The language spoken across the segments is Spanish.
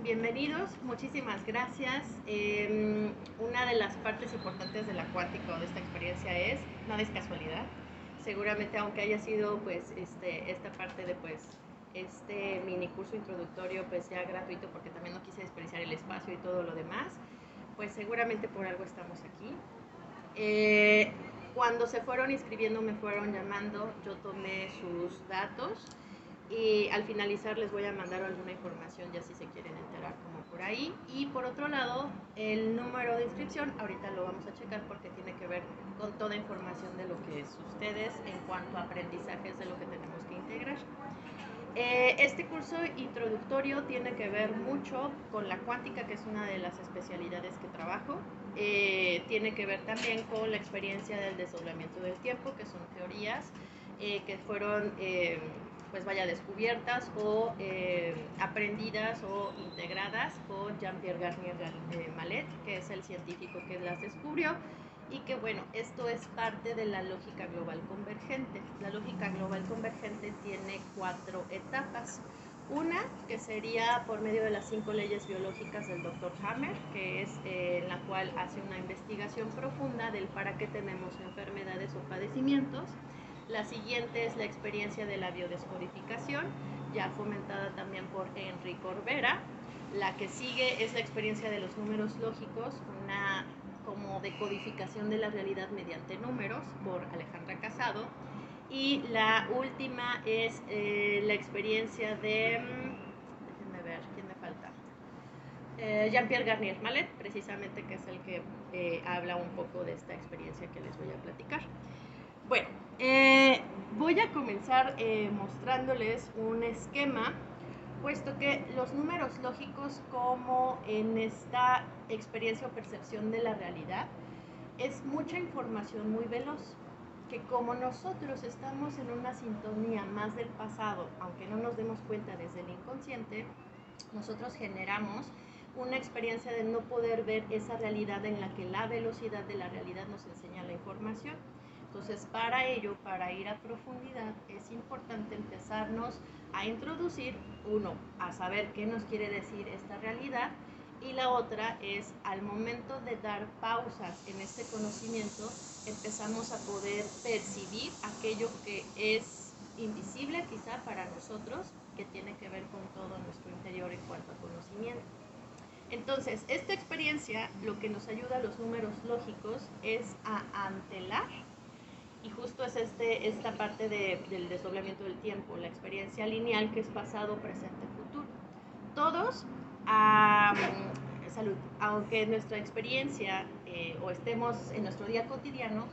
bienvenidos, muchísimas gracias. Una de las partes importantes de la cuántica o de esta experiencia es, nada es casualidad. Seguramente aunque haya sido pues esta parte de pues este mini curso introductorio pues ya gratuito porque también no quise desperdiciar el espacio y todo lo demás, pues seguramente por algo estamos aquí. Cuando se fueron inscribiendo me fueron llamando, yo tomé sus datos y al finalizar les voy a mandar alguna información ya si se quieren enterar como por ahí. Y por otro lado, el número de inscripción, ahorita lo vamos a checar porque tiene que ver con toda información de lo que es ustedes en cuanto a aprendizajes de lo que tenemos que integrar. Este curso introductorio tiene que ver mucho con la cuántica, que es una de las especialidades que trabajo. Tiene que ver también con la experiencia del desdoblamiento del tiempo, que son teorías que fueron pues vaya descubiertas o aprendidas o integradas con Jean-Pierre Garnier Mallet, que es el científico que las descubrió. Y que bueno, esto es parte de la lógica global convergente. La lógica global convergente tiene 4 etapas. Una que sería por medio de las 5 leyes biológicas del Dr. Hammer, que es en la cual hace una investigación profunda del para qué tenemos enfermedades o padecimientos. La siguiente es la experiencia de la biodescodificación, ya fomentada también por Henry Corbera. La que sigue es la experiencia de los números lógicos, una como decodificación de la realidad mediante números por Alejandra Casado. Y la última es la experiencia de, déjenme ver, ¿quién me falta? Jean-Pierre Garnier Mallet, precisamente, que es el que habla un poco de esta experiencia que les voy a platicar. Bueno, voy a comenzar mostrándoles un esquema, puesto que los números lógicos, como en esta experiencia o percepción de la realidad, es mucha información muy veloz, que como nosotros estamos en una sintonía más del pasado, aunque no nos demos cuenta desde el inconsciente, nosotros generamos una experiencia de no poder ver esa realidad en la que la velocidad de la realidad nos enseña la información. Entonces, para ello, para ir a profundidad, es importante empezarnos a introducir, uno, a saber qué nos quiere decir esta realidad, y la otra es, al momento de dar pausas en este conocimiento, empezamos a poder percibir aquello que es invisible quizá para nosotros, que tiene que ver con todo nuestro interior en cuanto a conocimiento. Entonces, esta experiencia lo que nos ayuda a los números lógicos es a antelar, y justo es esta parte del desdoblamiento del tiempo, la experiencia lineal, que es pasado, presente, futuro. Todos, salud, aunque nuestra experiencia o estemos en nuestro día cotidiano,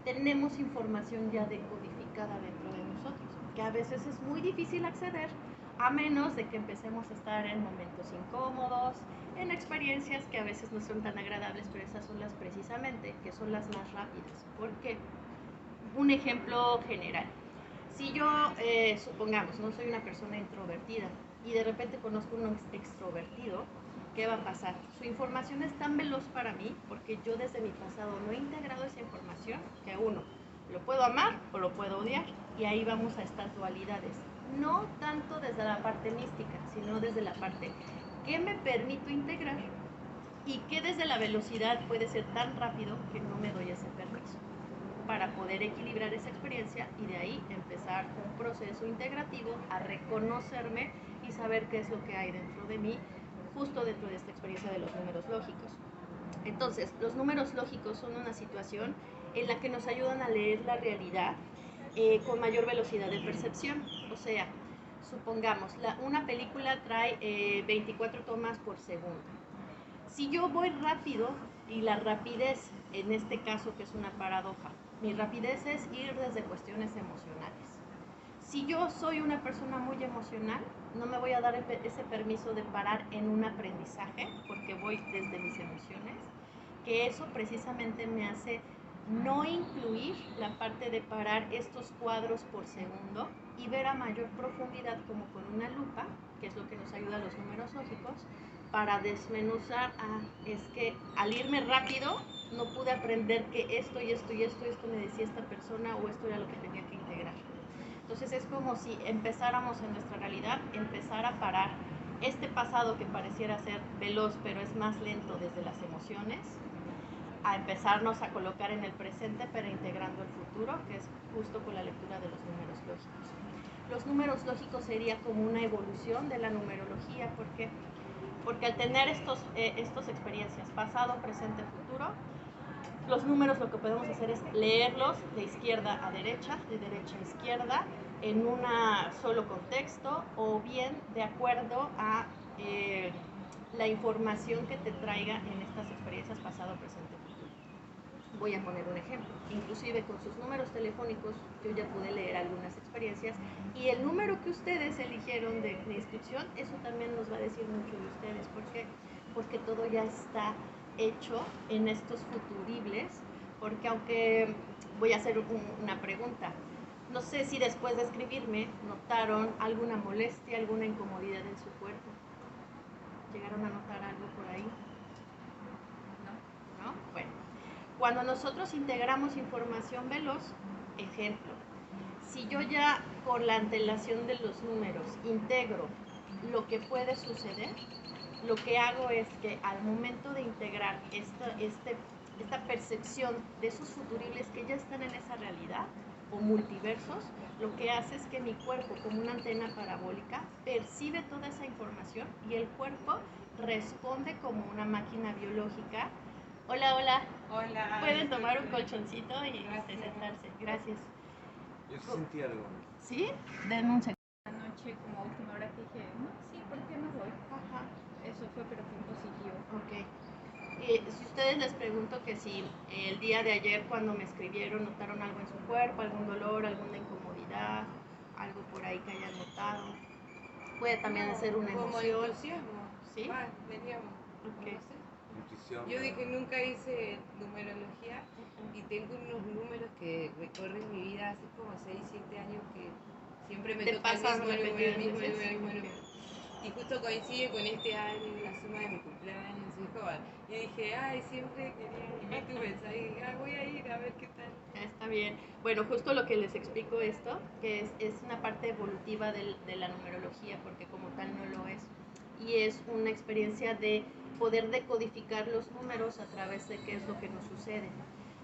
tenemos información ya decodificada dentro de nosotros, que a veces es muy difícil acceder, a menos de que empecemos a estar en momentos incómodos, en experiencias que a veces no son tan agradables, pero esas son las precisamente, que son las más rápidas. ¿Por qué? Un ejemplo general. Si yo, supongamos, no soy una persona introvertida y de repente conozco un extrovertido, ¿qué va a pasar? Su información es tan veloz para mí, porque yo desde mi pasado no he integrado esa información, que uno, lo puedo amar o lo puedo odiar, y ahí vamos a estas dualidades. No tanto desde la parte mística, sino desde la parte que me permito integrar y que desde la velocidad puede ser tan rápido que no me doy ese permiso, para poder equilibrar esa experiencia y de ahí empezar un proceso integrativo a reconocerme y saber qué es lo que hay dentro de mí, justo dentro de esta experiencia de los números lógicos. Entonces, los números lógicos son una situación en la que nos ayudan a leer la realidad con mayor velocidad de percepción. O sea, supongamos, una película trae 24 tomas por segundo. Si yo voy rápido, y la rapidez, en este caso que es una paradoja, mi rapidez es ir desde cuestiones emocionales. Si yo soy una persona muy emocional, no me voy a dar ese permiso de parar en un aprendizaje, porque voy desde mis emociones, que eso precisamente me hace no incluir la parte de parar estos cuadros por segundo y ver a mayor profundidad, como con una lupa, que es lo que nos ayuda a los números lógicos, para desmenuzar, es que al irme rápido no pude aprender que esto y esto y esto me decía esta persona, o esto era lo que tenía que integrar. Entonces es como si empezáramos en nuestra realidad, empezar a parar este pasado que pareciera ser veloz, pero es más lento desde las emociones, a empezarnos a colocar en el presente, pero integrando el futuro, que es justo con la lectura de los números lógicos. Los números lógicos sería como una evolución de la numerología, ¿por qué? Porque al tener estas experiencias, pasado, presente, futuro, los números lo que podemos hacer es leerlos de izquierda a derecha, de derecha a izquierda, en un solo contexto, o bien de acuerdo a la información que te traiga en estas experiencias pasado, presente, futuro. Voy a poner un ejemplo. Inclusive con sus números telefónicos yo ya pude leer algunas experiencias, y el número que ustedes eligieron de inscripción, eso también nos va a decir mucho de ustedes. ¿Por qué? Porque todo ya está hecho en estos futuribles, porque aunque voy a hacer una pregunta, no sé si después de escribirme notaron alguna molestia, alguna incomodidad en su cuerpo. ¿Llegaron a notar algo por ahí? ¿No? ¿No? Bueno, cuando nosotros integramos información veloz, ejemplo, si yo ya con la antelación de los números integro lo que puede suceder, lo que hago es que al momento de integrar esta percepción de esos futuribles que ya están en esa realidad o multiversos, lo que hace es que mi cuerpo, como una antena parabólica, percibe toda esa información y el cuerpo responde como una máquina biológica. Hola, hola. Hola. Pueden tomar un colchoncito y sentarse. Gracias. Yo sentí algo. ¿Sí? Denme un segundo. Anoche, como a última hora, que dije, no, sí, ¿por qué no voy? Ajá. Eso fue, pero fue positivo. Ok. Si ustedes les pregunto que si el día de ayer cuando me escribieron notaron algo en su cuerpo, algún dolor, alguna incomodidad, algo por ahí que hayan notado, puede también ser una como emoción. entusiasmo. ¿Sí? Veníamos. Okay. No sé. Intuición. Yo dije nunca hice numerología y tengo unos números que recorren mi vida hace como 6, 7 años que siempre me toca el mismo número. Y justo coincide con este año, la suma de mi cumpleaños, y dije, ay, siempre quería ir, tu mensaje, y dije, voy a ir a ver qué tal. Está bien. Bueno, justo lo que les explico esto, que es una parte evolutiva de la numerología, porque como tal no lo es. Y es una experiencia de poder decodificar los números a través de qué es lo que nos sucede.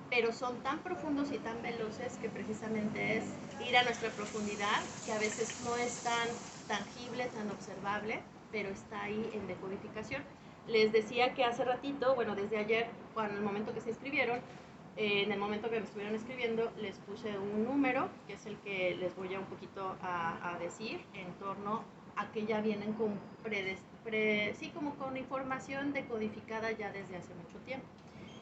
Pero son tan profundos y tan veloces que precisamente es ir a nuestra profundidad, que a veces no es tan tangible, tan observable, pero está ahí en decodificación. Les decía que hace ratito, bueno, desde ayer, cuando el momento que se inscribieron, en el momento que me estuvieron escribiendo, les puse un número, que es el que les voy a un poquito a decir, en torno a que ya vienen con como con información decodificada ya desde hace mucho tiempo.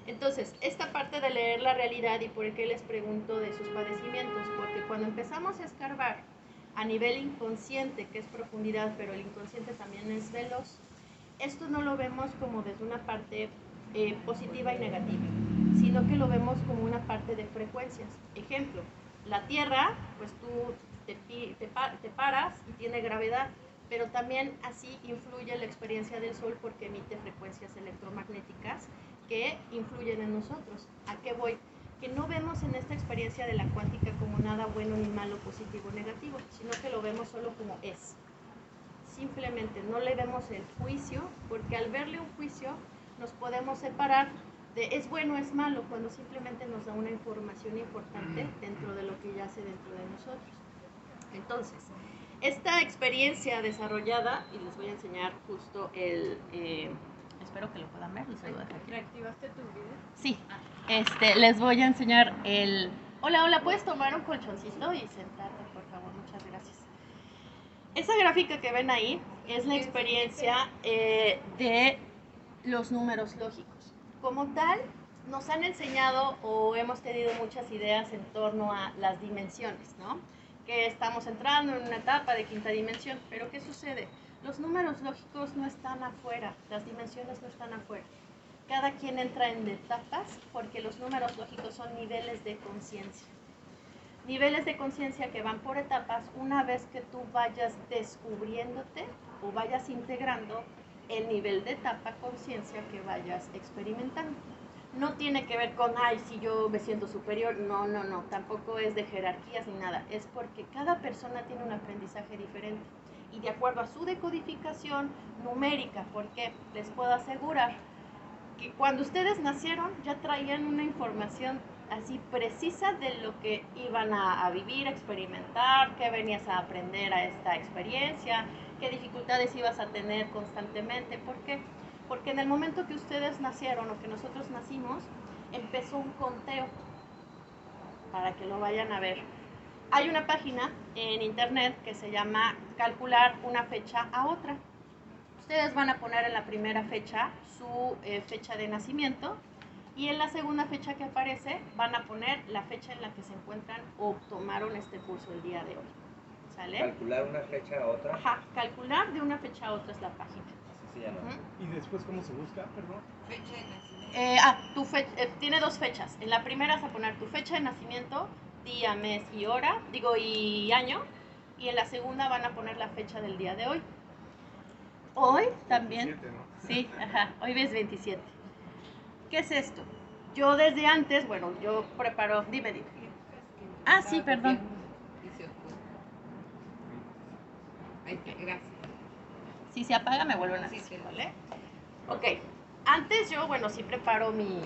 Entonces, esta parte de leer la realidad, y por qué les pregunto de sus padecimientos, porque cuando empezamos a escarbar a nivel inconsciente, que es profundidad, pero el inconsciente también es veloz, esto no lo vemos como desde una parte positiva y negativa, sino que lo vemos como una parte de frecuencias. Ejemplo, la Tierra, pues tú te paras y tiene gravedad, pero también así influye la experiencia del Sol porque emite frecuencias electromagnéticas que influyen en nosotros. ¿A qué voy? Que no vemos en esta experiencia de la cuántica como nada bueno ni malo, positivo o negativo, sino que lo vemos solo como es. Simplemente no le vemos el juicio, porque al verle un juicio nos podemos separar de es bueno o es malo, cuando simplemente nos da una información importante dentro de lo que yace dentro de nosotros. Entonces, esta experiencia desarrollada, y les voy a enseñar justo espero que lo puedan ver, les voy a dejar aquí. ¿Reactivaste tu video? Sí, les voy a enseñar el... Hola, ¿puedes tomar un colchoncito y sentarte, por favor? Muchas gracias. Esa gráfica que ven ahí es la experiencia de los números lógicos. Como tal, nos han enseñado o hemos tenido muchas ideas en torno a las dimensiones, ¿no? Que estamos entrando en una etapa de quinta dimensión, pero ¿qué sucede? Los números lógicos no están afuera, las dimensiones no están afuera. Cada quien entra en etapas porque los números lógicos son niveles de conciencia. Niveles de conciencia que van por etapas una vez que tú vayas descubriéndote o vayas integrando el nivel de etapa conciencia que vayas experimentando. No tiene que ver con, ay, si yo me siento superior, no, tampoco es de jerarquías ni nada, es porque cada persona tiene un aprendizaje diferente. y de acuerdo a su decodificación numérica, porque les puedo asegurar que cuando ustedes nacieron ya traían una información así precisa de lo que iban a vivir, experimentar, qué venías a aprender a esta experiencia, qué dificultades ibas a tener constantemente. ¿Por qué? Porque en el momento que ustedes nacieron o que nosotros nacimos, empezó un conteo, para que lo vayan a ver. Hay una página en internet que se llama Calcular una fecha a otra. Ustedes van a poner en la primera fecha su fecha de nacimiento y en la segunda fecha que aparece van a poner la fecha en la que se encuentran o tomaron este curso el día de hoy. ¿Sale? Calcular una fecha a otra. Ajá, calcular de una fecha a otra es la página. Así se llama. ¿Y después cómo se busca, perdón? Fecha de nacimiento. Tiene dos fechas. En la primera vas a poner tu fecha de nacimiento, día, mes y hora, y año. Y en la segunda van a poner la fecha del día de hoy. Hoy también. 27, ¿no? Sí, ajá, hoy es 27. ¿Qué es esto? Yo desde antes, bueno, yo preparo, dime. Ah, sí, perdón. Ahí está, gracias. Si se apaga me vuelven a Sí, decir, sí. ¿vale? Ok, antes yo, bueno, sí preparo mi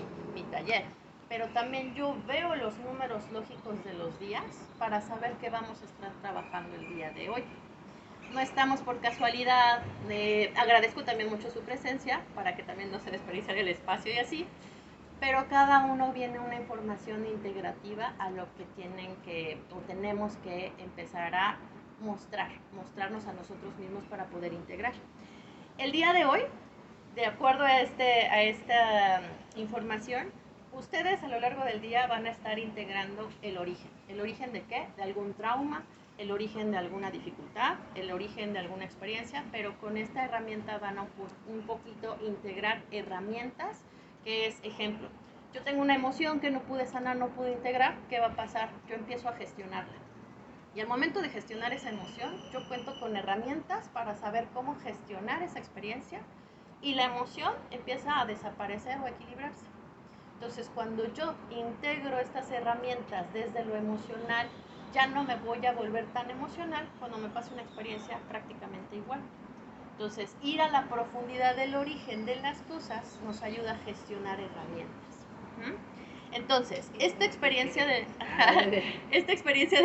taller, pero también yo veo los números lógicos de los días para saber qué vamos a estar trabajando el día de hoy. No estamos por casualidad, agradezco también mucho su presencia para que también no se desperdicie el espacio y así, pero cada uno viene una información integrativa a lo que tienen que o tenemos que empezar a mostrarnos a nosotros mismos para poder integrar. El día de hoy, de acuerdo a esta información, ustedes a lo largo del día van a estar integrando el origen. ¿El origen de qué? De algún trauma, el origen de alguna dificultad, el origen de alguna experiencia, pero con esta herramienta van a un poquito integrar herramientas, que es ejemplo. Yo tengo una emoción que no pude sanar, no pude integrar, ¿qué va a pasar? Yo empiezo a gestionarla. Y al momento de gestionar esa emoción, yo cuento con herramientas para saber cómo gestionar esa experiencia y la emoción empieza a desaparecer o equilibrarse. Entonces, cuando yo integro estas herramientas desde lo emocional, ya no me voy a volver tan emocional cuando me pase una experiencia prácticamente igual. Entonces, ir a la profundidad del origen de las cosas nos ayuda a gestionar herramientas. Entonces, esta experiencia de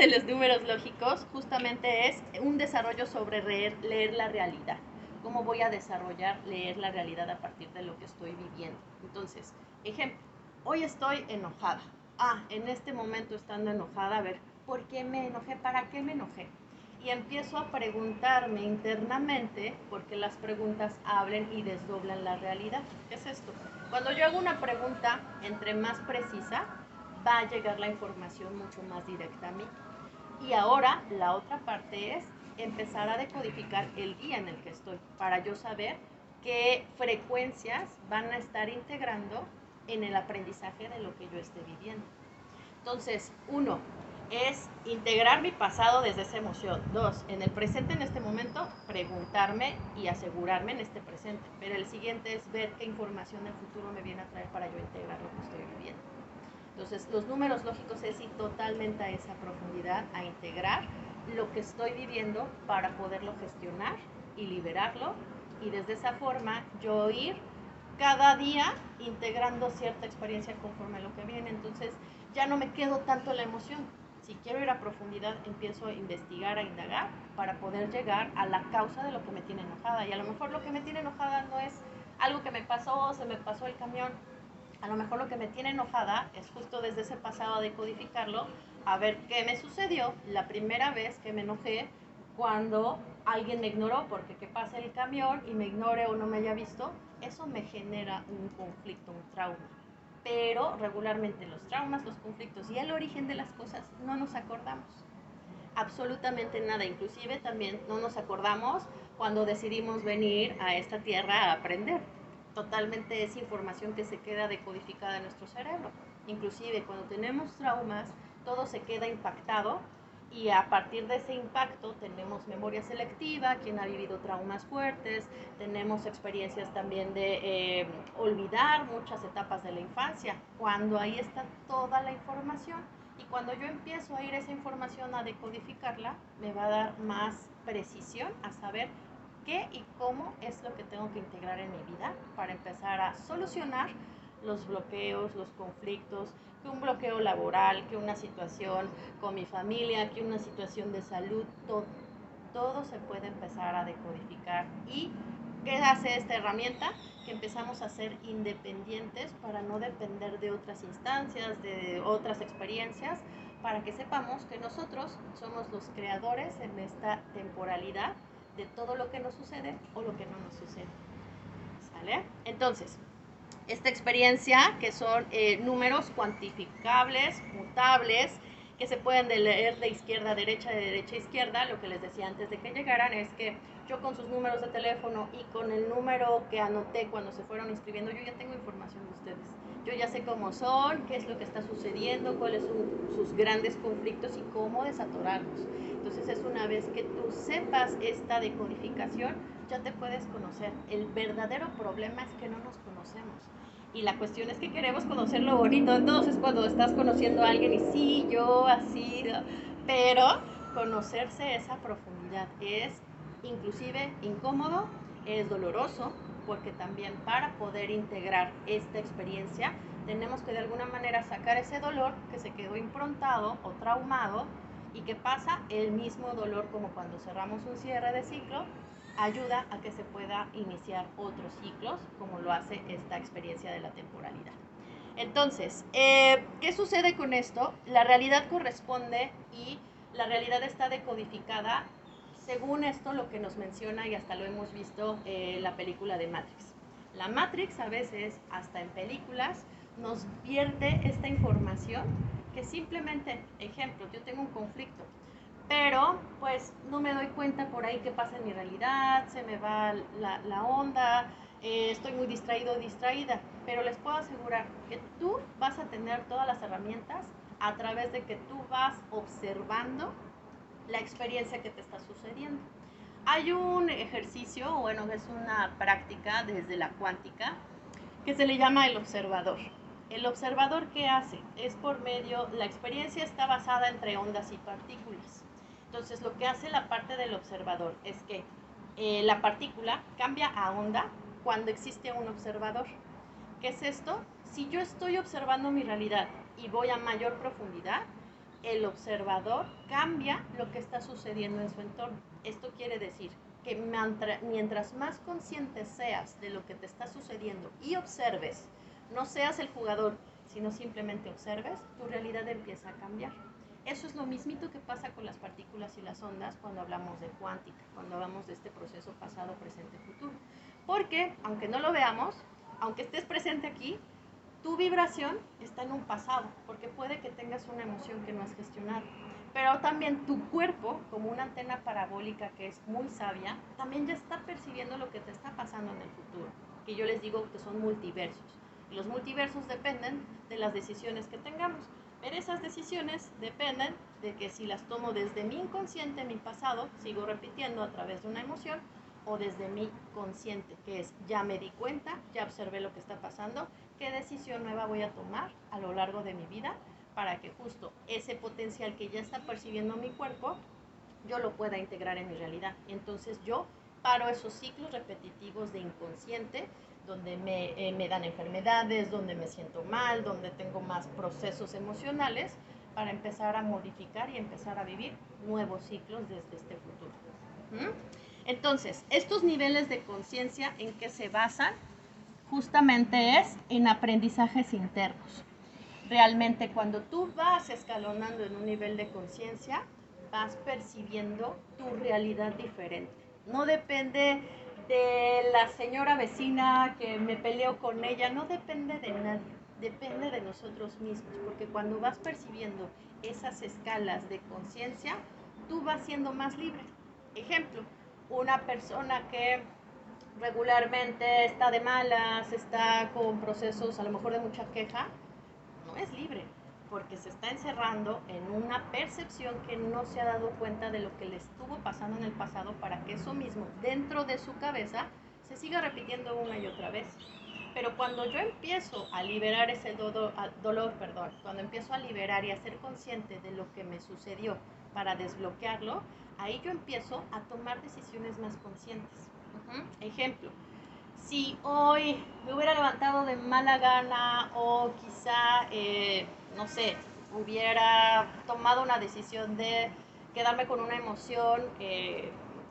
los números lógicos justamente es un desarrollo sobre leer la realidad. ¿Cómo voy a desarrollar leer la realidad a partir de lo que estoy viviendo? Entonces, ejemplo, hoy estoy enojada. En este momento estando enojada, a ver, ¿por qué me enojé? ¿Para qué me enojé? Y empiezo a preguntarme internamente, porque las preguntas hablan y desdoblan la realidad. ¿Qué es esto? Cuando yo hago una pregunta, entre más precisa, va a llegar la información mucho más directa a mí. Y ahora, la otra parte es empezar a decodificar el día en el que estoy, para yo saber qué frecuencias van a estar integrando en el aprendizaje de lo que yo esté viviendo. Entonces, 1 es integrar mi pasado desde esa emoción. 2, en el presente, en este momento, preguntarme y asegurarme en este presente. Pero el siguiente es ver qué información del futuro me viene a traer para yo integrar lo que estoy viviendo. Entonces, los números lógicos es ir totalmente a esa profundidad, a integrar lo que estoy viviendo para poderlo gestionar y liberarlo. Y desde esa forma, yo ir cada día integrando cierta experiencia conforme a lo que viene. Entonces, ya no me quedo tanto en la emoción. Si quiero ir a profundidad, empiezo a investigar, a indagar para poder llegar a la causa de lo que me tiene enojada. Y a lo mejor lo que me tiene enojada no es algo que me pasó, se me pasó el camión. A lo mejor lo que me tiene enojada es justo desde ese pasado a decodificarlo, a ver qué me sucedió la primera vez que me enojé cuando alguien me ignoró, porque que pase el camión y me ignore o no me haya visto, eso me genera un conflicto, un trauma. Pero regularmente los traumas, los conflictos y el origen de las cosas no nos acordamos. Absolutamente nada, inclusive también no nos acordamos cuando decidimos venir a esta tierra a aprender. Totalmente es información que se queda decodificada en nuestro cerebro. Inclusive cuando tenemos traumas, todo se queda impactado y a partir de ese impacto tenemos memoria selectiva, quien ha vivido traumas fuertes, tenemos experiencias también de olvidar muchas etapas de la infancia, cuando ahí está toda la información Y cuando yo empiezo a ir esa información a decodificarla, me va a dar más precisión a saber qué y cómo es lo que tengo que integrar en mi vida para empezar a solucionar los bloqueos, los conflictos, que un bloqueo laboral, que una situación con mi familia, que una situación de salud, todo se puede empezar a decodificar. ¿Y qué hace esta herramienta? Que empezamos a ser independientes para no depender de otras instancias, de otras experiencias, para que sepamos que nosotros somos los creadores en esta temporalidad de todo lo que nos sucede o lo que no nos sucede. ¿Sale? Entonces, esta experiencia, que son números cuantificables, mutables, que se pueden leer de izquierda a derecha, de derecha a izquierda. Lo que les decía antes de que llegaran es que yo con sus números de teléfono y con el número que anoté cuando se fueron inscribiendo, yo ya tengo información de ustedes. Yo ya sé cómo son, qué es lo que está sucediendo, cuáles son sus grandes conflictos y cómo desatorarlos. Entonces es una vez que tú sepas esta decodificación, ya te puedes conocer. El verdadero problema es que no nos conocemos. Y la cuestión es que queremos conocer lo bonito. Entonces cuando estás conociendo a alguien y sí, yo así, pero conocerse esa profundidad es inclusive incómodo, es doloroso, porque también para poder integrar esta experiencia tenemos que de alguna manera sacar ese dolor que se quedó improntado o traumado y que pasa el mismo dolor como cuando cerramos un cierre de ciclo, ayuda a que se pueda iniciar otros ciclos, como lo hace esta experiencia de la temporalidad. Entonces, ¿qué sucede con esto? La realidad corresponde y la realidad está decodificada según esto, lo que nos menciona, y hasta lo hemos visto en la película de Matrix. La Matrix a veces, hasta en películas, nos vierte esta información que simplemente, ejemplo, yo tengo un conflicto, pero pues no me doy cuenta por ahí qué pasa en mi realidad, se me va la onda, estoy muy distraído o distraída, pero les puedo asegurar que tú vas a tener todas las herramientas a través de que tú vas observando la experiencia que te está sucediendo. Hay un ejercicio, bueno, es una práctica desde la cuántica que se le llama el observador. El observador, ¿qué hace? Es por medio, la experiencia está basada entre ondas y partículas. Entonces, lo que hace la parte del observador es que la partícula cambia a onda cuando existe un observador. ¿Qué es esto? Si yo estoy observando mi realidad y voy a mayor profundidad, el observador cambia lo que está sucediendo en su entorno. Esto quiere decir que mientras más consciente seas de lo que te está sucediendo y observes, no seas el jugador, sino simplemente observes, tu realidad empieza a cambiar. Eso es lo mismito que pasa con las partículas y las ondas cuando hablamos de cuántica, cuando hablamos de este proceso pasado, presente, futuro. Porque, aunque no lo veamos, aunque estés presente aquí, tu vibración está en un pasado, porque puede que tengas una emoción que no has gestionado. Pero también tu cuerpo, como una antena parabólica que es muy sabia, también ya está percibiendo lo que te está pasando en el futuro, que yo les digo que son multiversos. Y los multiversos dependen de las decisiones que tengamos. Pero esas decisiones dependen de que si las tomo desde mi inconsciente, mi pasado, sigo repitiendo a través de una emoción, o desde mi consciente, que es ya me di cuenta, ya observé lo que está pasando, qué decisión nueva voy a tomar a lo largo de mi vida para que justo ese potencial que ya está percibiendo mi cuerpo, yo lo pueda integrar en mi realidad. Entonces yo paro esos ciclos repetitivos de inconsciente, donde me dan enfermedades, donde me siento mal, donde tengo más procesos emocionales, para empezar a modificar y empezar a vivir nuevos ciclos desde este futuro. Entonces, estos niveles de conciencia, ¿en qué se basan? Justamente es en aprendizajes internos. Realmente cuando tú vas escalonando en un nivel de conciencia, vas percibiendo tu realidad diferente. No depende de la señora vecina que me peleo con ella, no depende de nadie, depende de nosotros mismos, porque cuando vas percibiendo esas escalas de conciencia, tú vas siendo más libre. Ejemplo, una persona que regularmente está de malas, está con procesos a lo mejor de mucha queja, no es libre, porque se está encerrando en una percepción que no se ha dado cuenta de lo que le estuvo pasando en el pasado, para que eso mismo dentro de su cabeza se siga repitiendo una y otra vez. Pero cuando yo empiezo a liberar ese dolor, cuando empiezo a liberar y a ser consciente de lo que me sucedió para desbloquearlo, ahí yo empiezo a tomar decisiones más conscientes. Ejemplo, si hoy me hubiera levantado de mala gana o quizá, no sé, hubiera tomado una decisión de quedarme con una emoción,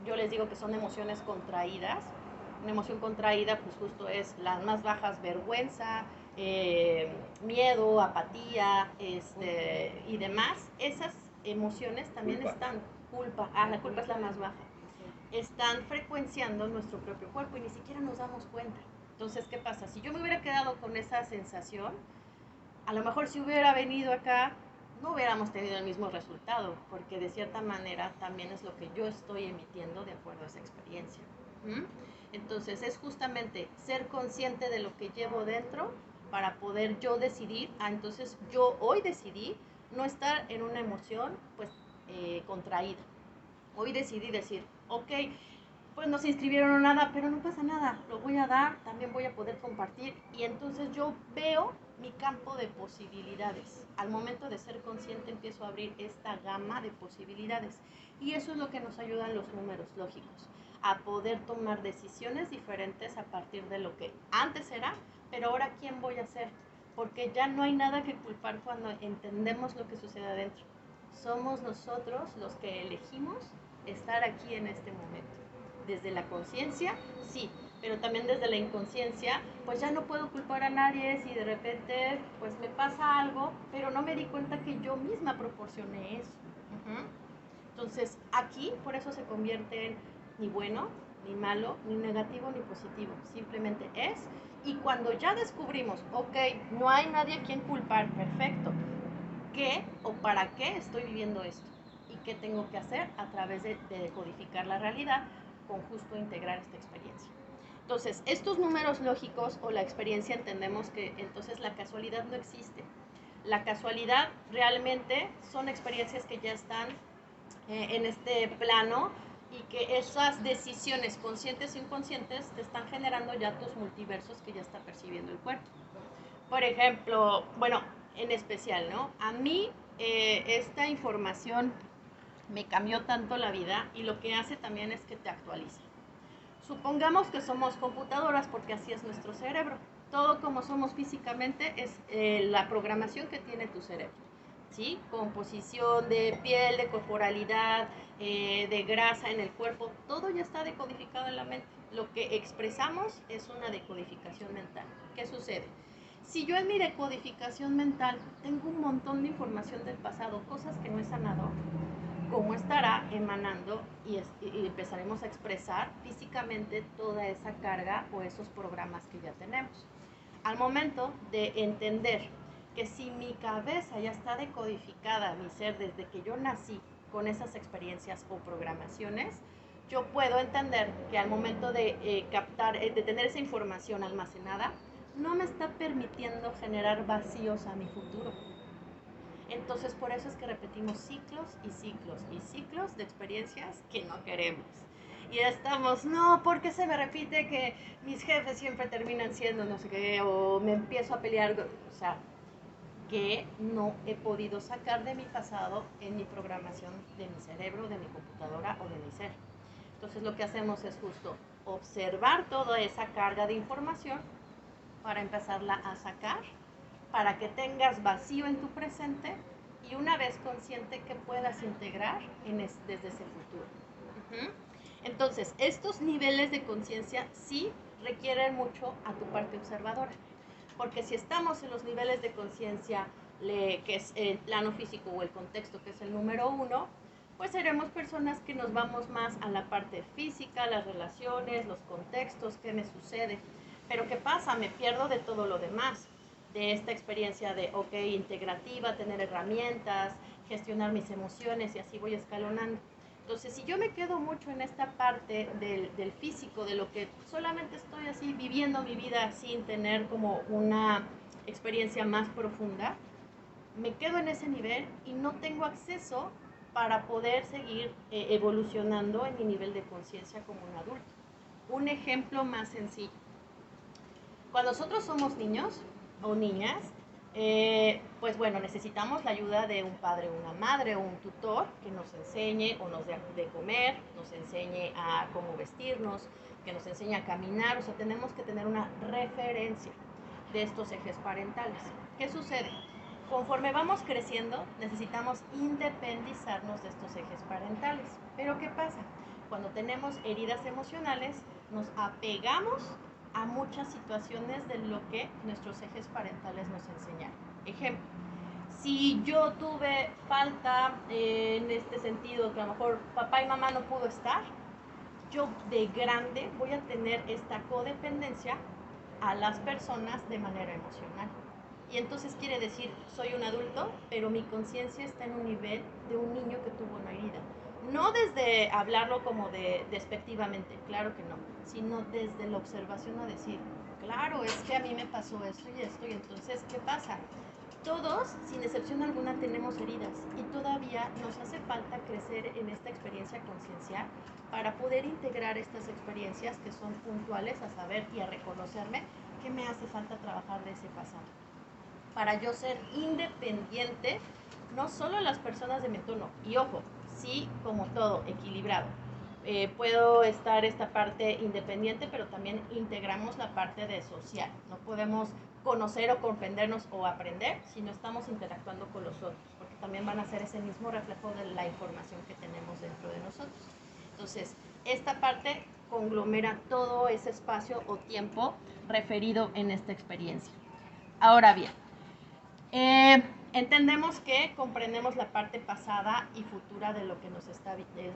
yo les digo que son emociones contraídas. Una emoción contraída, pues justo es las más bajas: vergüenza, miedo, apatía, y demás. Esas emociones también están, la culpa es la más baja, están frecuenciando nuestro propio cuerpo y ni siquiera nos damos cuenta. Entonces, ¿qué pasa? Si yo me hubiera quedado con esa sensación, a lo mejor si hubiera venido acá, no hubiéramos tenido el mismo resultado, porque de cierta manera también es lo que yo estoy emitiendo de acuerdo a esa experiencia. Entonces es justamente ser consciente de lo que llevo dentro para poder yo decidir, entonces yo hoy decidí no estar en una emoción pues contraída. Hoy decidí decir, ok, pues no se inscribieron o nada, pero no pasa nada, lo voy a dar, también voy a poder compartir, y entonces yo veo mi campo de posibilidades. Al momento de ser consciente empiezo a abrir esta gama de posibilidades, y eso es lo que nos ayudan los números lógicos, a poder tomar decisiones diferentes a partir de lo que antes era, pero ahora ¿quién voy a ser? Porque ya no hay nada que culpar cuando entendemos lo que sucede adentro. Somos nosotros los que elegimos estar aquí en este momento. Desde la conciencia, sí, pero también desde la inconsciencia, pues ya no puedo culpar a nadie si de repente pues me pasa algo, pero no me di cuenta que yo misma proporcioné eso. Entonces aquí por eso se convierte en ni bueno, ni malo, ni negativo, ni positivo, simplemente es. Y cuando ya descubrimos, ok, no hay nadie a quien culpar, perfecto, ¿qué o para qué estoy viviendo esto? ¿Y qué tengo que hacer a través de decodificar la realidad con justo integrar esta experiencia? Entonces, estos números lógicos o la experiencia, entendemos que entonces la casualidad no existe. La casualidad realmente son experiencias que ya están en este plano, y que esas decisiones conscientes e inconscientes te están generando ya tus multiversos que ya está percibiendo el cuerpo. Por ejemplo, bueno, en especial, ¿no? A mí esta información me cambió tanto la vida, y lo que hace también es que te actualiza. Supongamos que somos computadoras, porque así es nuestro cerebro. Todo como somos físicamente es la programación que tiene tu cerebro, ¿sí? Composición de piel, de corporalidad, de grasa en el cuerpo, todo ya está decodificado en la mente. Lo que expresamos es una decodificación mental. ¿Qué sucede? Si yo en mi decodificación mental tengo un montón de información del pasado, cosas que no he sanado, ¿cómo estará emanando y empezaremos a expresar físicamente toda esa carga o esos programas que ya tenemos? Al momento de entender que si mi cabeza ya está decodificada, mi ser, desde que yo nací con esas experiencias o programaciones, yo puedo entender que al momento de captar, de tener esa información almacenada, no me está permitiendo generar vacíos a mi futuro. Entonces, por eso es que repetimos ciclos y ciclos y ciclos de experiencias que no queremos. Y estamos, no, ¿por qué se me repite que mis jefes siempre terminan siendo no sé qué? O me empiezo a pelear, o sea, que no he podido sacar de mi pasado en mi programación de mi cerebro, de mi computadora o de mi ser. Entonces lo que hacemos es justo observar toda esa carga de información para empezarla a sacar, para que tengas vacío en tu presente, y una vez consciente que puedas integrar desde ese futuro. Entonces, estos niveles de conciencia sí requieren mucho a tu parte observadora, porque si estamos en los niveles de conciencia, que es el plano físico o el contexto, que es el número 1, pues seremos personas que nos vamos más a la parte física, las relaciones, los contextos, qué me sucede. Pero ¿qué pasa? Me pierdo de todo lo demás, de esta experiencia de, ok, integrativa, tener herramientas, gestionar mis emociones, y así voy escalonando. Entonces, si yo me quedo mucho en esta parte del físico, de lo que solamente estoy así viviendo mi vida sin tener como una experiencia más profunda, me quedo en ese nivel y no tengo acceso para poder seguir evolucionando en mi nivel de conciencia como un adulto. Un ejemplo más sencillo. Cuando nosotros somos niños o niñas, pues bueno, necesitamos la ayuda de un padre o una madre o un tutor que nos enseñe o nos dé de comer, nos enseñe a cómo vestirnos, que nos enseñe a caminar. O sea, tenemos que tener una referencia de estos ejes parentales. ¿Qué sucede? Conforme vamos creciendo, necesitamos independizarnos de estos ejes parentales. Pero ¿qué pasa? Cuando tenemos heridas emocionales, nos apegamos a muchas situaciones de lo que nuestros ejes parentales nos enseñaron. Ejemplo, si yo tuve falta en este sentido, que a lo mejor papá y mamá no pudo estar, yo de grande voy a tener esta codependencia a las personas de manera emocional. Y entonces quiere decir, soy un adulto, pero mi conciencia está en un nivel de un niño que tuvo una herida. No desde hablarlo como despectivamente, claro que no, sino desde la observación a decir, claro, es que a mí me pasó esto y entonces, ¿qué pasa? Todos, sin excepción alguna, tenemos heridas y todavía nos hace falta crecer en esta experiencia conciencial para poder integrar estas experiencias que son puntuales a saber y a reconocerme qué me hace falta trabajar de ese pasado. Para yo ser independiente, no solo las personas de mi entorno, y ojo, sí, como todo, equilibrado. Puedo estar esta parte independiente, pero también integramos la parte de social. No podemos conocer o comprendernos o aprender si no estamos interactuando con los otros, porque también van a ser ese mismo reflejo de la información que tenemos dentro de nosotros. Entonces, esta parte conglomera todo ese espacio o tiempo referido en esta experiencia. Ahora bien, entendemos que comprendemos la parte pasada y futura de lo que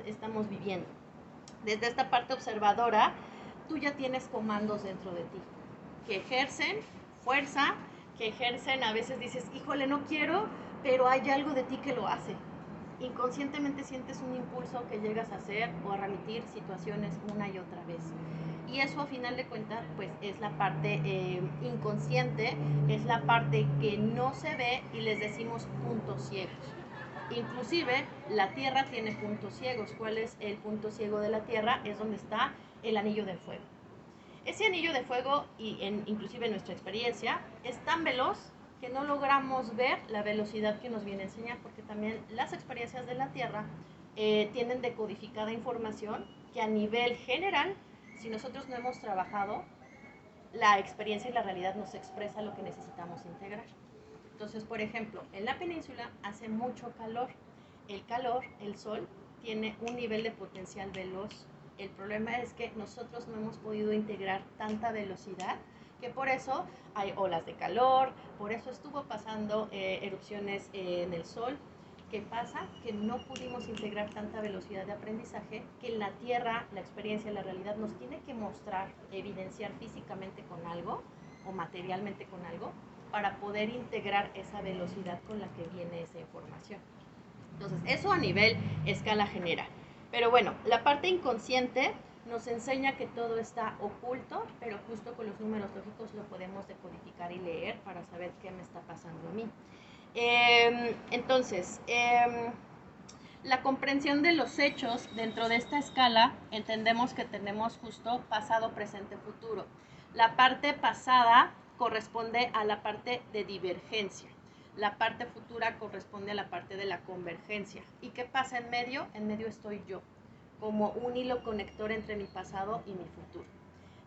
estamos viviendo. Desde esta parte observadora, tú ya tienes comandos dentro de ti que ejercen fuerza, que ejercen, a veces dices, híjole, no quiero, pero hay algo de ti que lo hace. Inconscientemente sientes un impulso que llegas a hacer o a remitir situaciones una y otra vez. Y eso a final de cuentas pues es la parte inconsciente, es la parte que no se ve y les decimos puntos ciegos. Inclusive la Tierra tiene puntos ciegos. ¿Cuál es el punto ciego de la Tierra? Es donde está el anillo de fuego. Ese anillo de fuego, inclusive en nuestra experiencia, es tan veloz que no logramos ver la velocidad que nos viene a enseñar, porque también las experiencias de la Tierra tienen decodificada información que a nivel general, si nosotros no hemos trabajado, la experiencia y la realidad nos expresa lo que necesitamos integrar. Entonces, por ejemplo, en la península hace mucho calor. El calor, el sol, tiene un nivel de potencial veloz. El problema es que nosotros no hemos podido integrar tanta velocidad, que por eso hay olas de calor, por eso estuvo pasando erupciones en el sol. ¿Qué pasa? Que no pudimos integrar tanta velocidad de aprendizaje, que en la Tierra, la experiencia, la realidad nos tiene que mostrar, evidenciar físicamente con algo o materialmente con algo, para poder integrar esa velocidad con la que viene esa información. Entonces, eso a nivel escala general. Pero bueno, la parte inconsciente nos enseña que todo está oculto, pero justo con los números lógicos lo podemos decodificar y leer para saber qué me está pasando a mí. Entonces, la comprensión de los hechos dentro de esta escala, entendemos que tenemos justo pasado, presente, futuro. La parte pasada corresponde a la parte de divergencia. La parte futura corresponde a la parte de la convergencia. ¿Y qué pasa en medio? En medio estoy yo, como un hilo conector entre mi pasado y mi futuro.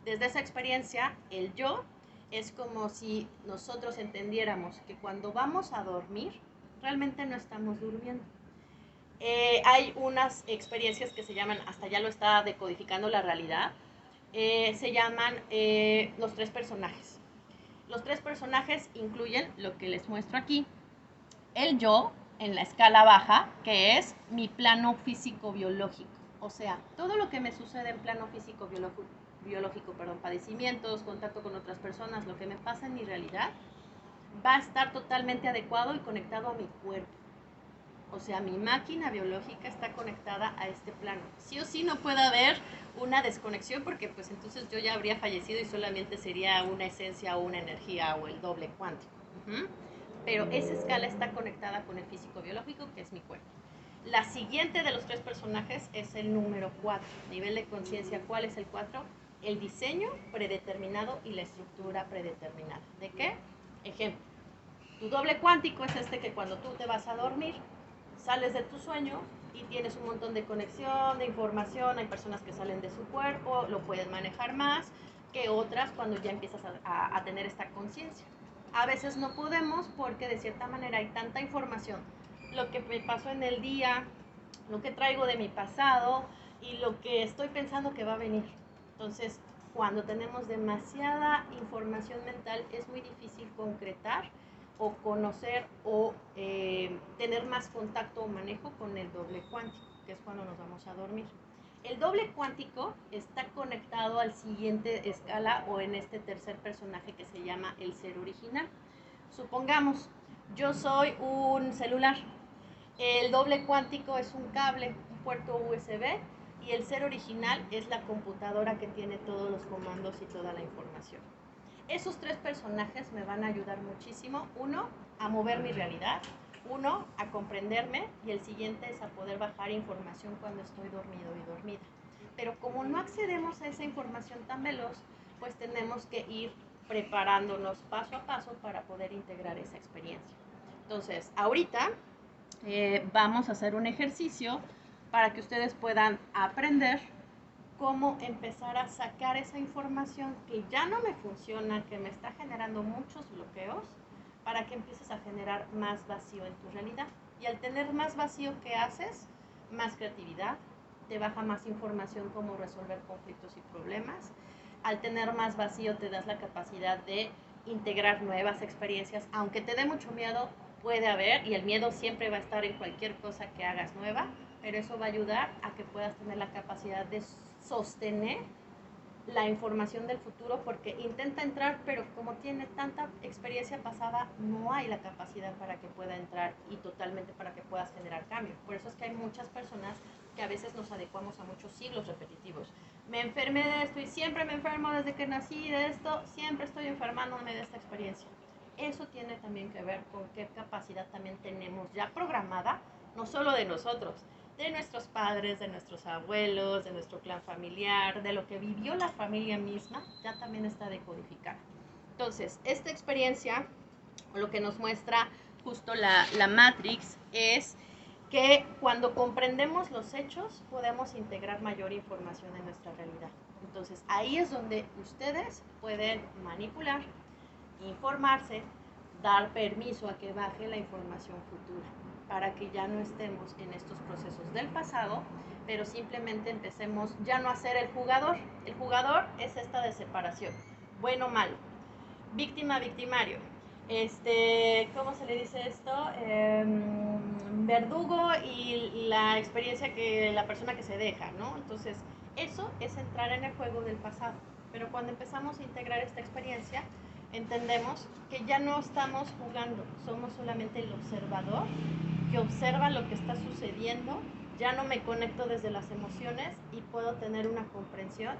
Desde esa experiencia, el yo es como si nosotros entendiéramos que cuando vamos a dormir, realmente no estamos durmiendo. Hay unas experiencias que se llaman, hasta ya lo está decodificando la realidad, se llaman los tres personajes. Los tres personajes incluyen lo que les muestro aquí. El yo, en la escala baja, que es mi plano físico-biológico. O sea, todo lo que me sucede en plano físico-biológico, padecimientos, contacto con otras personas, lo que me pasa en mi realidad, va a estar totalmente adecuado y conectado a mi cuerpo. O sea, mi máquina biológica está conectada a este plano. Sí o sí no puede haber una desconexión, porque pues entonces yo ya habría fallecido y solamente sería una esencia o una energía o el doble cuántico. Pero esa escala está conectada con el físico biológico, que es mi cuerpo. La siguiente de los tres personajes es el número 4, nivel de conciencia. ¿Cuál es el 4? el diseño predeterminado y la estructura predeterminada. ¿De qué? Ejemplo, tu doble cuántico es este que cuando tú te vas a dormir, sales de tu sueño y tienes un montón de conexión, de información, hay personas que salen de su cuerpo, lo pueden manejar más que otras cuando ya empiezas a tener esta conciencia. A veces no podemos porque de cierta manera hay tanta información, lo que me pasó en el día, lo que traigo de mi pasado y lo que estoy pensando que va a venir. Entonces, cuando tenemos demasiada información mental es muy difícil concretar o conocer o tener más contacto o manejo con el doble cuántico, que es cuando nos vamos a dormir. El doble cuántico está conectado al siguiente escala o en este tercer personaje que se llama el ser original. Supongamos, yo soy un celular, el doble cuántico es un cable, un puerto USB, y el ser original es la computadora que tiene todos los comandos y toda la información. Esos tres personajes me van a ayudar muchísimo. Uno, a mover mi realidad. Uno, a comprenderme. Y el siguiente es a poder bajar información cuando estoy dormido y dormida. Pero como no accedemos a esa información tan veloz, pues tenemos que ir preparándonos paso a paso para poder integrar esa experiencia. Entonces, ahorita vamos a hacer un ejercicio para que ustedes puedan aprender cómo empezar a sacar esa información que ya no me funciona, que me está generando muchos bloqueos, para que empieces a generar más vacío en tu realidad. Y al tener más vacío, ¿qué haces? Más creatividad, te baja más información cómo resolver conflictos y problemas. Al tener más vacío te das la capacidad de integrar nuevas experiencias, aunque te dé mucho miedo, puede haber, y el miedo siempre va a estar en cualquier cosa que hagas nueva, pero eso va a ayudar a que puedas tener la capacidad de sostener la información del futuro, porque intenta entrar, pero como tiene tanta experiencia pasada, no hay la capacidad para que pueda entrar y totalmente para que puedas generar cambio. Por eso es que hay muchas personas que a veces nos adecuamos a muchos ciclos repetitivos. Me enfermé de esto y siempre me enfermo desde que nací de esto, siempre estoy enfermándome de esta experiencia. Eso tiene también que ver con qué capacidad también tenemos ya programada, no solo de nosotros, de nuestros padres, de nuestros abuelos, de nuestro clan familiar, de lo que vivió la familia misma, ya también está decodificada. Entonces, esta experiencia, lo que nos muestra justo la Matrix, es que cuando comprendemos los hechos, podemos integrar mayor información en nuestra realidad. Entonces, ahí es donde ustedes pueden manipular, informarse, dar permiso a que baje la información futura, para que ya no estemos en estos procesos del pasado, pero simplemente empecemos ya no a ser el jugador. El jugador es esta de separación, bueno, malo, víctima, victimario, ¿cómo se le dice esto? Verdugo y la experiencia que la persona que se deja, ¿no? Entonces, eso es entrar en el juego del pasado, pero cuando empezamos a integrar esta experiencia, entendemos que ya no estamos jugando, somos solamente el observador que observa lo que está sucediendo. Ya no me conecto desde las emociones y puedo tener una comprensión,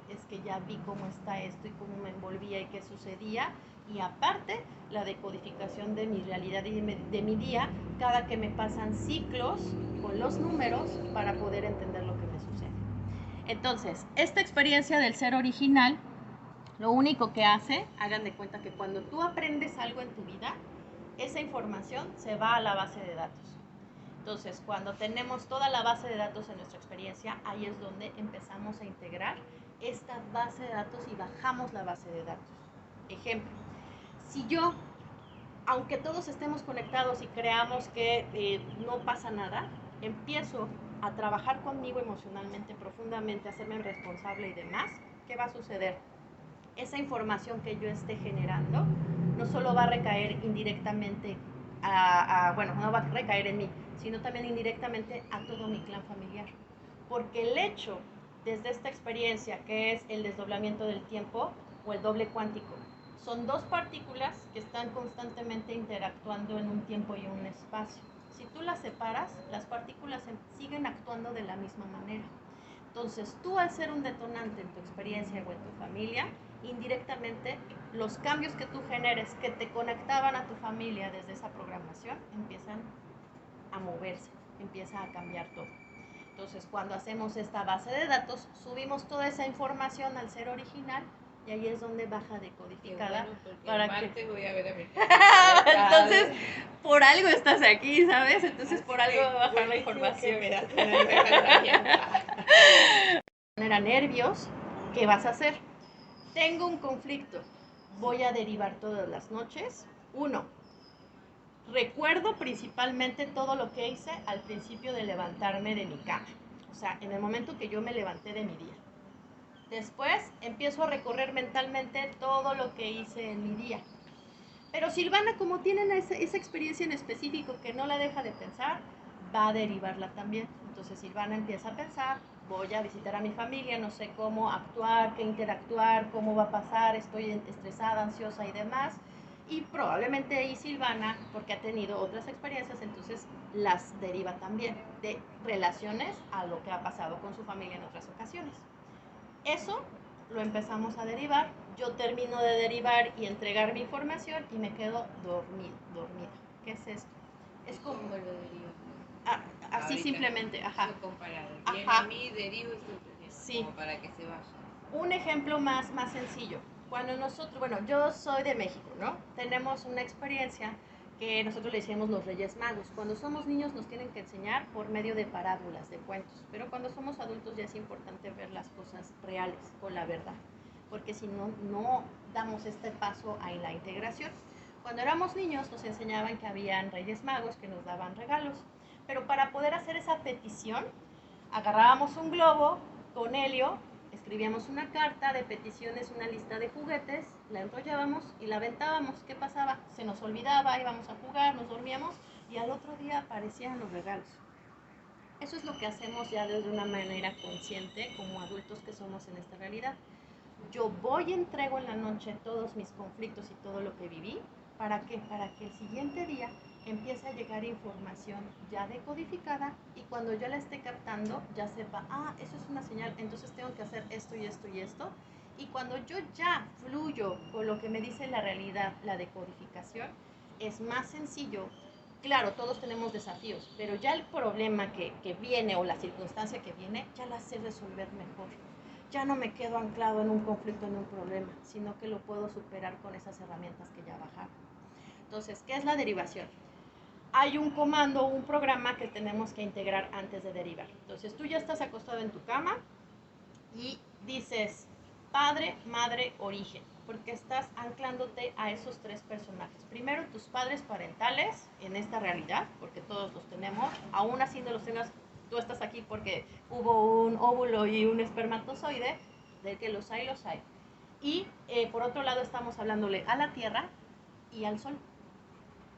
es que ya vi cómo está esto y cómo me envolvía y qué sucedía, y aparte la decodificación de mi realidad y de mi día, cada que me pasan ciclos con los números para poder entender lo que me sucede. Entonces, esta experiencia del ser original, lo único que hace, hagan de cuenta que cuando tú aprendes algo en tu vida, esa información se va a la base de datos. Entonces, cuando tenemos toda la base de datos en nuestra experiencia, ahí es donde empezamos a integrar esta base de datos y bajamos la base de datos. Ejemplo, si yo, aunque todos estemos conectados y creamos que no pasa nada, empiezo a trabajar conmigo emocionalmente, profundamente, a hacerme responsable y demás, ¿qué va a suceder? Esa información que yo esté generando no solo va a recaer indirectamente bueno, no va a recaer en mí, sino también indirectamente a todo mi clan familiar. Porque el hecho, desde esta experiencia, que es el desdoblamiento del tiempo o el doble cuántico, son dos partículas que están constantemente interactuando en un tiempo y un espacio. Si tú las separas, las partículas siguen actuando de la misma manera. Entonces, tú al ser un detonante en tu experiencia o en tu familia, indirectamente los cambios que tú generes que te conectaban a tu familia desde esa programación empiezan a moverse, empieza a cambiar todo. Entonces, cuando hacemos esta base de datos, subimos toda esa información al ser original y ahí es donde baja decodificada. Para que martes voy a ver a mi Entonces, por algo estás aquí, ¿sabes? Entonces, por algo va a bajar la información. Genera nervios. ¿Qué vas a hacer? Tengo un conflicto. Voy a derivar todas las noches. 1. Recuerdo principalmente todo lo que hice al principio de levantarme de mi cama. O sea, en el momento que yo me levanté de mi día. Después empiezo a recorrer mentalmente todo lo que hice en mi día. Pero Silvana, como tienen esa experiencia en específico que no la deja de pensar, va a derivarla también. Entonces Silvana empieza a pensar, voy a visitar a mi familia, no sé cómo actuar, qué interactuar, cómo va a pasar, estoy estresada, ansiosa y demás. Y probablemente ahí Silvana, porque ha tenido otras experiencias, entonces las deriva también de relaciones a lo que ha pasado con su familia en otras ocasiones. Eso lo empezamos a derivar. Yo termino de derivar y entregar mi información y me quedo dormida. ¿Qué es esto? Es como lo derivo. Así Ahorita, simplemente, ajá. Comparado. Bien, a mí derivo sí. Como para que se vaya. Un ejemplo más sencillo. Cuando nosotros, bueno, yo soy de México, ¿no? Tenemos una experiencia que nosotros le decimos los Reyes Magos. Cuando somos niños nos tienen que enseñar por medio de parábolas, de cuentos, pero cuando somos adultos ya es importante ver las cosas reales, con la verdad, porque si no, no damos este paso a la integración. Cuando éramos niños nos enseñaban que habían Reyes Magos que nos daban regalos, pero para poder hacer esa petición, agarrábamos un globo con helio, escribíamos una carta de peticiones, una lista de juguetes, la enrollábamos y la aventábamos. ¿Qué pasaba? Se nos olvidaba, íbamos a jugar, nos dormíamos y al otro día aparecían los regalos. Eso es lo que hacemos ya desde una manera consciente como adultos que somos en esta realidad. Yo voy y entrego en la noche todos mis conflictos y todo lo que viví. ¿Para qué? Para que el siguiente día empiece a llegar información ya decodificada y cuando yo la esté captando ya sepa, eso es una señal, entonces tengo que hacer esto y esto y esto. Y cuando yo ya fluyo con lo que me dice la realidad, la decodificación, es más sencillo. Claro, todos tenemos desafíos, pero ya el problema que viene o la circunstancia que viene, ya la sé resolver mejor. Ya no me quedo anclado en un conflicto, en un problema, sino que lo puedo superar con esas herramientas que ya bajaron. Entonces, ¿qué es la derivación? Hay un comando, un programa que tenemos que integrar antes de derivar. Entonces, tú ya estás acostado en tu cama y dices padre, madre, origen, porque estás anclándote a esos 3 personajes. Primero, tus padres parentales en esta realidad, porque todos los tenemos, aún así no los tengas. Tú estás aquí porque hubo un óvulo y un espermatozoide, de que los hay, los hay. Y por otro lado estamos hablándole a la Tierra y al Sol.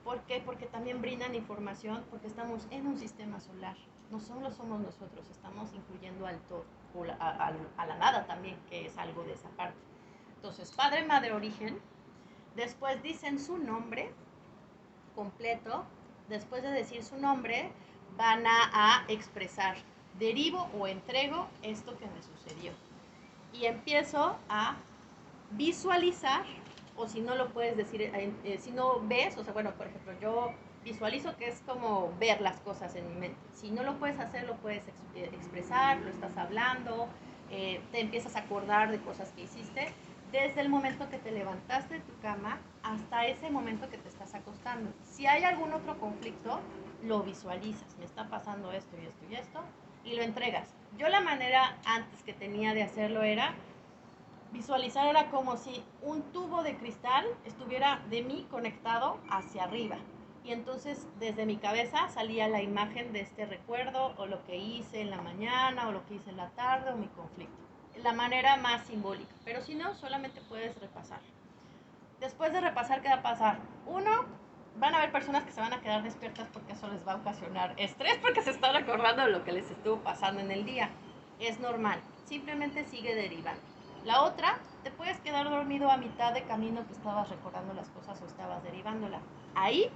¿Por qué? Porque también brindan información, porque estamos en un sistema solar. No solo somos nosotros, estamos incluyendo al todo, o a la nada también, que es algo de esa parte. Entonces, padre, madre, origen. Después dicen su nombre completo. Después de decir su nombre, van a expresar, derivo o entrego esto que me sucedió. Y empiezo a visualizar, o si no lo puedes decir, si no ves, o sea, bueno, por ejemplo, yo visualizo que es como ver las cosas en mi mente. Si no lo puedes hacer, lo puedes expresar, lo estás hablando, te empiezas a acordar de cosas que hiciste desde el momento que te levantaste de tu cama hasta ese momento que te estás acostando. Si hay algún otro conflicto, lo visualizas. Me está pasando esto y esto y esto, y lo entregas. Yo la manera antes que tenía de hacerlo era visualizar, era como si un tubo de cristal estuviera de mí conectado hacia arriba. Y entonces desde mi cabeza salía la imagen de este recuerdo o lo que hice en la mañana o lo que hice en la tarde o mi conflicto. La manera más simbólica. Pero si no, solamente puedes repasar. Después de repasar, ¿qué va a pasar? 1, van a haber personas que se van a quedar despiertas porque eso les va a ocasionar estrés porque se están acordando de lo que les estuvo pasando en el día. Es normal. Simplemente sigue derivando. La otra, te puedes quedar dormido a mitad de camino que estabas recordando las cosas o estabas derivándola. Ahí,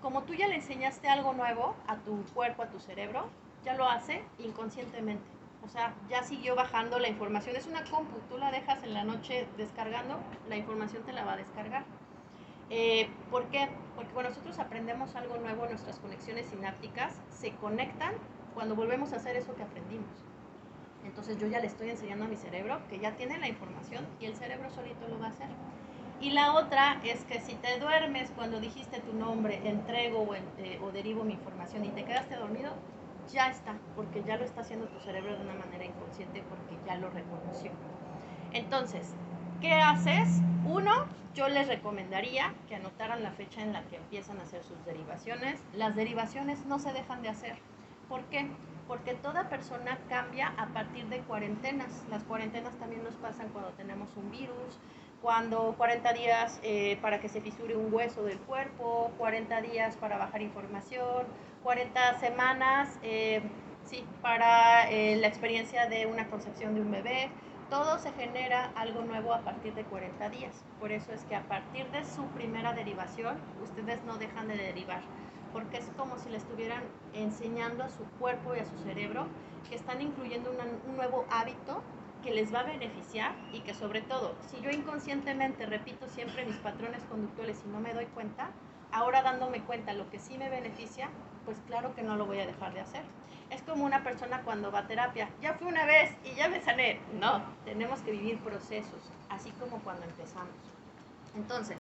como tú ya le enseñaste algo nuevo a tu cuerpo, a tu cerebro, ya lo hace inconscientemente. O sea, ya siguió bajando la información. Es una compu, tú la dejas en la noche descargando, la información te la va a descargar. ¿Por qué? Porque cuando nosotros aprendemos algo nuevo, nuestras conexiones sinápticas se conectan cuando volvemos a hacer eso que aprendimos. Entonces yo ya le estoy enseñando a mi cerebro que ya tiene la información y el cerebro solito lo va a hacer. Y la otra es que si te duermes cuando dijiste tu nombre, entrego o derivo mi información y te quedaste dormido, ya está, porque ya lo está haciendo tu cerebro de una manera inconsciente porque ya lo reconoció. Entonces, ¿qué haces? Uno, yo les recomendaría que anotaran la fecha en la que empiezan a hacer sus derivaciones. Las derivaciones no se dejan de hacer. ¿Por qué? Porque toda persona cambia a partir de cuarentenas. Las cuarentenas también nos pasan cuando tenemos un virus, cuando 40 días para que se fisure un hueso del cuerpo, 40 días para bajar información, 40 semanas para la experiencia de una concepción de un bebé. Todo se genera algo nuevo a partir de 40 días. Por eso es que a partir de su primera derivación, ustedes no dejan de derivar, porque es como si le estuvieran enseñando a su cuerpo y a su cerebro que están incluyendo un nuevo hábito que les va a beneficiar y que sobre todo, si yo inconscientemente repito siempre mis patrones conductuales y no me doy cuenta, ahora dándome cuenta lo que sí me beneficia, pues claro que no lo voy a dejar de hacer. Es como una persona cuando va a terapia, ya fui una vez y ya me sané. No, tenemos que vivir procesos, así como cuando empezamos. Entonces,